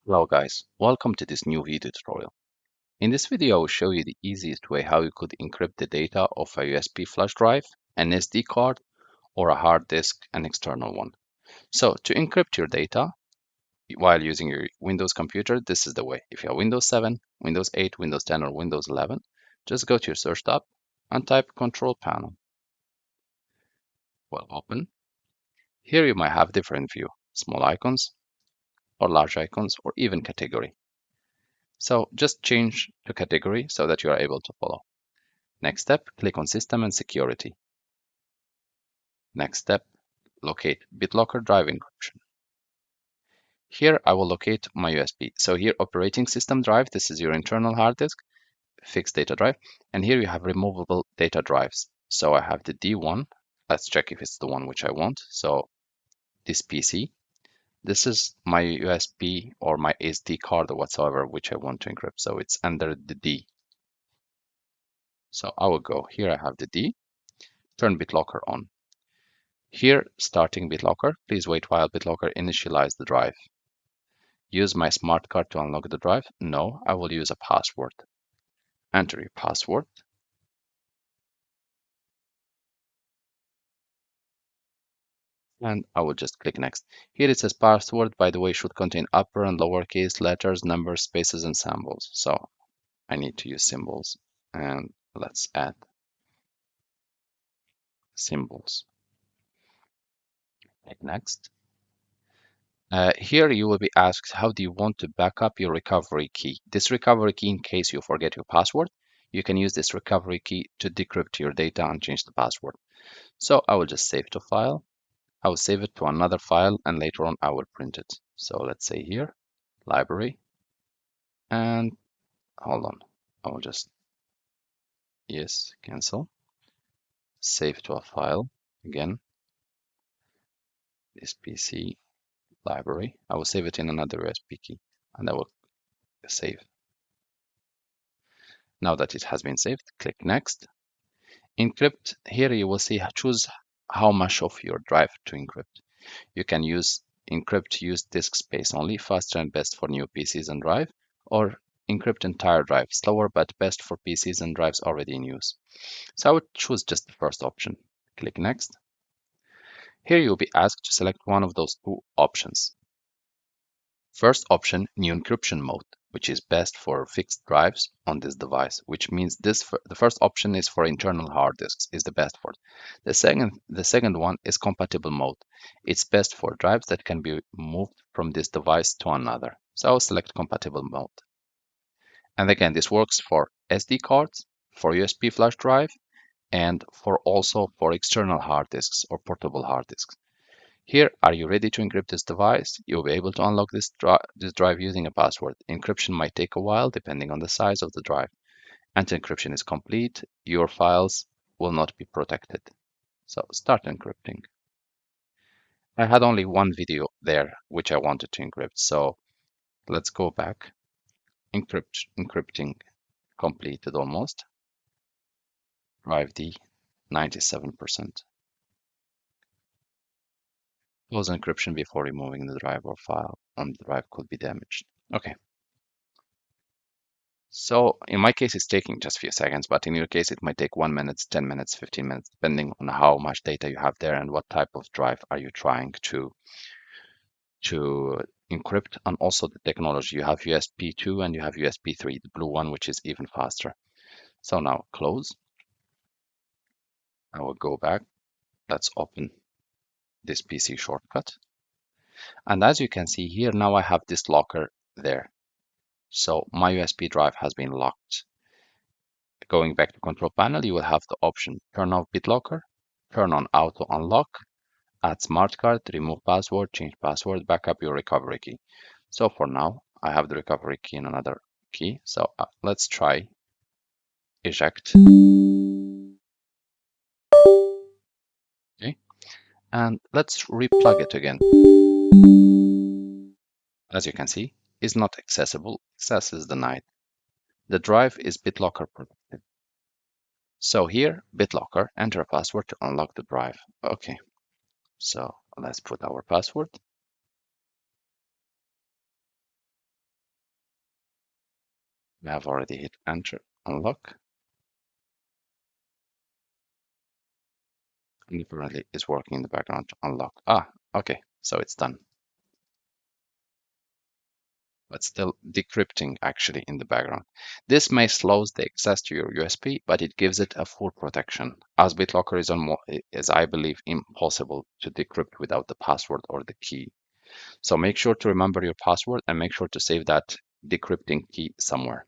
Hello guys, welcome to this new video tutorial. In this video I will show you the easiest way how you could encrypt the data of a USB flash drive, an SD card, or a hard disk, an external one. So to encrypt your data while using your Windows computer, this is the way. If you have Windows 7, Windows 8, Windows 10, or Windows 11, just go to your search tab and type Control Panel. Well, open. Here you might have different view, small icons or large icons or even category. So just change to category so that you are able to follow. Next step, click on System and Security. Next step, locate BitLocker drive encryption. Here I will locate my USB. So here operating system drive, this is your internal hard disk, fixed data drive, and here you have removable data drives. So I have the D1. Let's check if it's the one which I want. So this PC, this is my USB or my SD card or whatsoever which I want to encrypt. So it's under the D. So I will go here. I have the D. Turn BitLocker on. Here, starting BitLocker, please wait while BitLocker initialize the drive. Use my smart card to unlock the drive? No, I will use a password. Enter your password. And I will just click next. Here it says password, by the way, should contain upper and lowercase letters, numbers, spaces, and symbols. So I need to use symbols. And let's add symbols. Click next. Here you will be asked, how do you want to back up your recovery key? This recovery key, in case you forget your password, you can use this recovery key to decrypt your data and change the password. So I will just save to file. I will save it to another file and later on I will print it. So let's say here, library, and hold on. I will just, yes, cancel, save to a file again, this PC library. I will save it in another USB key and I will save. Now that it has been saved, click next. Encrypt, here you will see, choose how much of your drive to encrypt. You can use encrypt use disk space only, faster and best for new PCs and drive, or encrypt entire drive, slower but best for PCs and drives already in use. So I would choose just the first option. Click next. Here you'll be asked to select one of those two options. First option, new encryption mode, which is best for fixed drives on this device, which means the first option is for internal hard disks, is the best for it. The second one is compatible mode. It's best for drives that can be moved from this device to another. So I'll select compatible mode. And again, this works for SD cards, for USB flash drive, and also for external hard disks or portable hard disks. Here, are you ready to encrypt this device? You'll be able to unlock this drive using a password. Encryption might take a while depending on the size of the drive. Until encryption is complete, your files will not be protected. So start encrypting. I had only one video there which I wanted to encrypt. So let's go back. Encrypting completed almost. Drive D, 97%. Close encryption before removing the drive or file on the drive could be damaged. Okay. So in my case, it's taking just a few seconds, but in your case, it might take 1 minute, 10 minutes, 15 minutes, depending on how much data you have there and what type of drive are you trying to encrypt, and also the technology. You have USB 2 and you have USB 3, the blue one, which is even faster. So now close. I will go back. Let's open this PC shortcut. And as you can see here, now I have this locker there. So my USB drive has been locked. Going back to control panel, you will have the option turn off BitLocker, turn on auto unlock, add smart card, remove password, change password, backup your recovery key. So for now, I have the recovery key in another key. So let's try eject. Okay, and let's replug it again. As you can see, it's not accessible. Access is denied. The drive is BitLocker protected. So here, BitLocker, enter a password to unlock the drive. Okay, so let's put our password. We have already hit enter, unlock, and apparently it's working in the background to unlock. Okay, so it's done. But still decrypting actually in the background. This may slows the access to your USB, but it gives it a full protection, as BitLocker is, I believe, impossible to decrypt without the password or the key. So make sure to remember your password and make sure to save that decrypting key somewhere.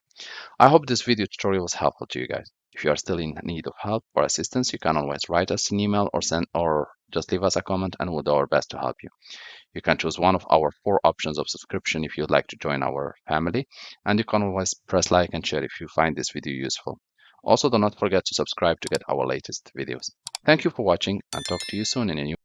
I hope this video tutorial was helpful to you guys. If you are still in need of help or assistance, you can always write us an email or just leave us a comment and we'll do our best to help you. You can choose one of our 4 options of subscription if you'd like to join our family, and you can always press like and share if you find this video useful. Also, do not forget to subscribe to get our latest videos. Thank you for watching and talk to you soon in a new